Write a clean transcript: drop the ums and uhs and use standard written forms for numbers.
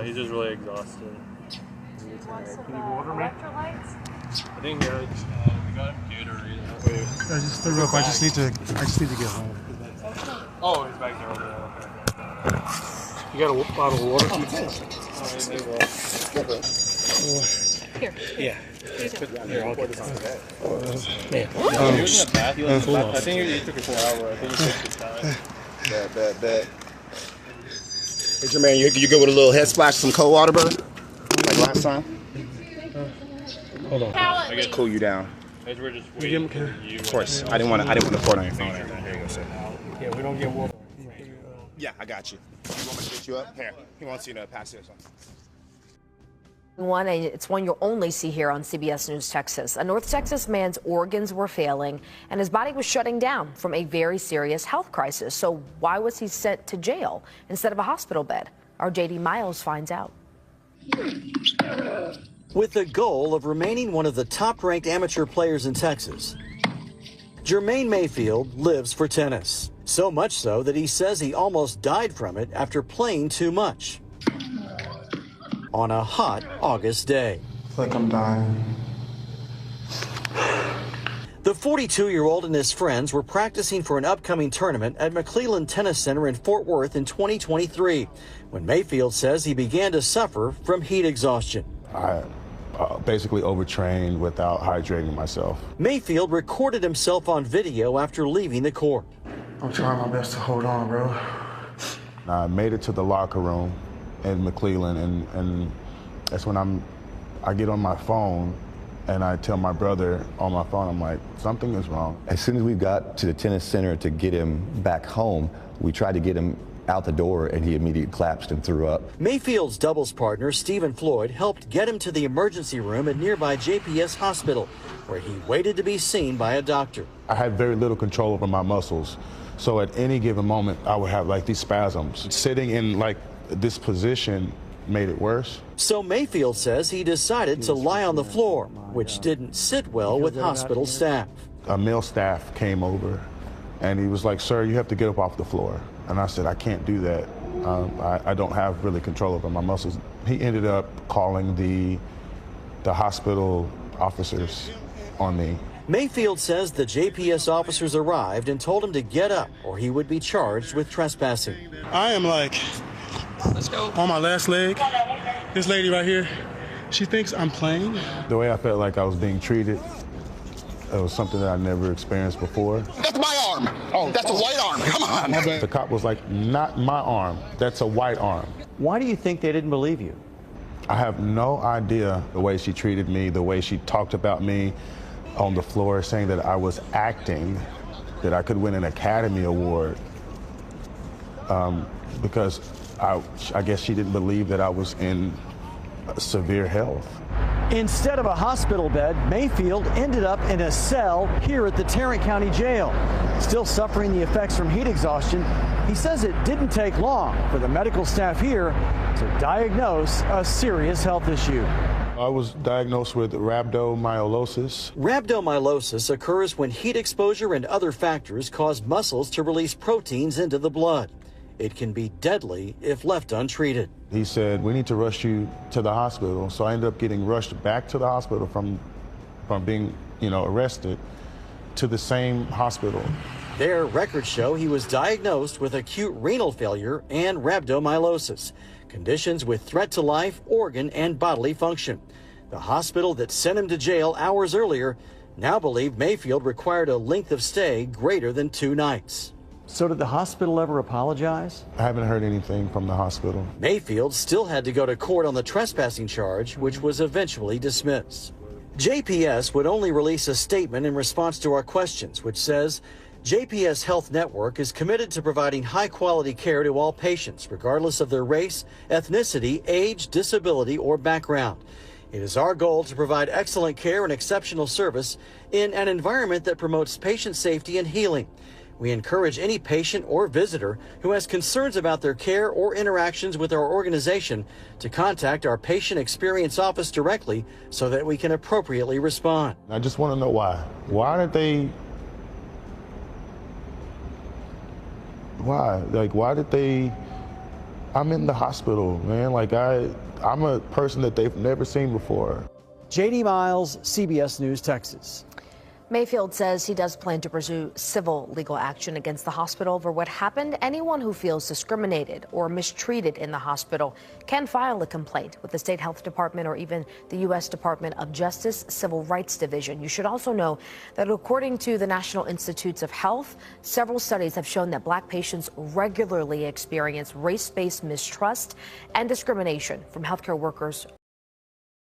He's just really exhausted. Can you water me? I think we got him Gatorade. Wait, I just threw up. I just need to get home. oh, he's back there over there. Okay. You got a bottle of water? Here. Yeah. Here, I'll get this on. Man. He was in the bath. I think he took it for an hour. I think he took his time. Bet. Hey, Jermaine, you go with a little head splash, some cold water, bro? Like last time? Hold on. I Just cool you down. guess we're just waiting for you. Of course. I didn't want to pour it on your phone or anything. Here you go, sir. Yeah, we don't get water. Yeah, I got you. You want me to get you up? Here. He wants you to pass this one. It's one you'll only see here on CBS News Texas. A North Texas man's organs were failing and his body was shutting down from a very serious health crisis. So why was he sent to jail instead of a hospital bed? Our JD Miles finds out. With the goal of remaining one of the top-ranked amateur players in Texas, Jermaine Mayfield lives for tennis. So much so that he says he almost died from it after playing too much on a hot August day. It's like I'm dying. The 42-year-old and his friends were practicing for an upcoming tournament at McClellan Tennis Center in Fort Worth in 2023 when Mayfield says he began to suffer from heat exhaustion. I basically overtrained without hydrating myself. Mayfield recorded himself on video after leaving the court. I'm trying my best to hold on, bro. I made it to the locker room in McClellan, and that's when I get on my phone and I tell my brother on my phone, I'm like, something is wrong. As soon as we got to the tennis center to get him back home, we tried to get him out the door and he immediately collapsed and threw up. Mayfield's doubles partner, Stephen Floyd, helped get him to the emergency room at nearby JPS Hospital, where he waited to be seen by a doctor. I had very little control over my muscles, so at any given moment, I would have like these spasms. Sitting in like this position made it worse. So Mayfield says he decided to lie on the floor, which didn't sit well with hospital staff. A male staff came over and he was like, "Sir, you have to get up off the floor." And I said, "I can't do that. I don't have really control over my muscles." He ended up calling the hospital officers on me. Mayfield says the JPS officers arrived and told him to get up or he would be charged with trespassing. I am like, let's go, on my last leg. This lady right here, she thinks I'm playing. The way I felt like I was being treated, it was something that I never experienced before. That's my arm. Oh, that's a white arm. Come on. The cop was like, "Not my arm. That's a white arm." Why do you think they didn't believe you? I have no idea. The way she treated me, the way she talked about me on the floor, saying that I was acting, that I could win an Academy Award, because I guess she didn't believe that I was in severe health. Instead of a hospital bed, Mayfield ended up in a cell here at the Tarrant County Jail. Still suffering the effects from heat exhaustion, he says it didn't take long for the medical staff here to diagnose a serious health issue. I was diagnosed with rhabdomyolysis. Rhabdomyolysis occurs when heat exposure and other factors cause muscles to release proteins into the blood. It can be deadly if left untreated. He said, "We need to rush you to the hospital." So I ended up getting rushed back to the hospital from being, arrested, to the same hospital. Their records show he was diagnosed with acute renal failure and rhabdomyolysis, conditions with threat to life, organ, and bodily function. The hospital that sent him to jail hours earlier now believed Mayfield required a length of stay greater than 2 nights. So did the hospital ever apologize? I haven't heard anything from the hospital. Mayfield still had to go to court on the trespassing charge, which was eventually dismissed. JPS would only release a statement in response to our questions, which says, JPS Health Network is committed to providing high-quality care to all patients, regardless of their race, ethnicity, age, disability, or background. It is our goal to provide excellent care and exceptional service in an environment that promotes patient safety and healing. We encourage any patient or visitor who has concerns about their care or interactions with our organization to contact our Patient Experience Office directly so that we can appropriately respond. I just want to know why. Why did they... Why? Like, why did they I'm in the hospital, man. Like I'm a person that they've never seen before. JD Miles, CBS News, Texas. Mayfield says he does plan to pursue civil legal action against the hospital for what happened. Anyone who feels discriminated or mistreated in the hospital can file a complaint with the state health department or even the U.S. Department of Justice Civil Rights Division. You should also know that according to the National Institutes of Health, several studies have shown that black patients regularly experience race-based mistrust and discrimination from healthcare workers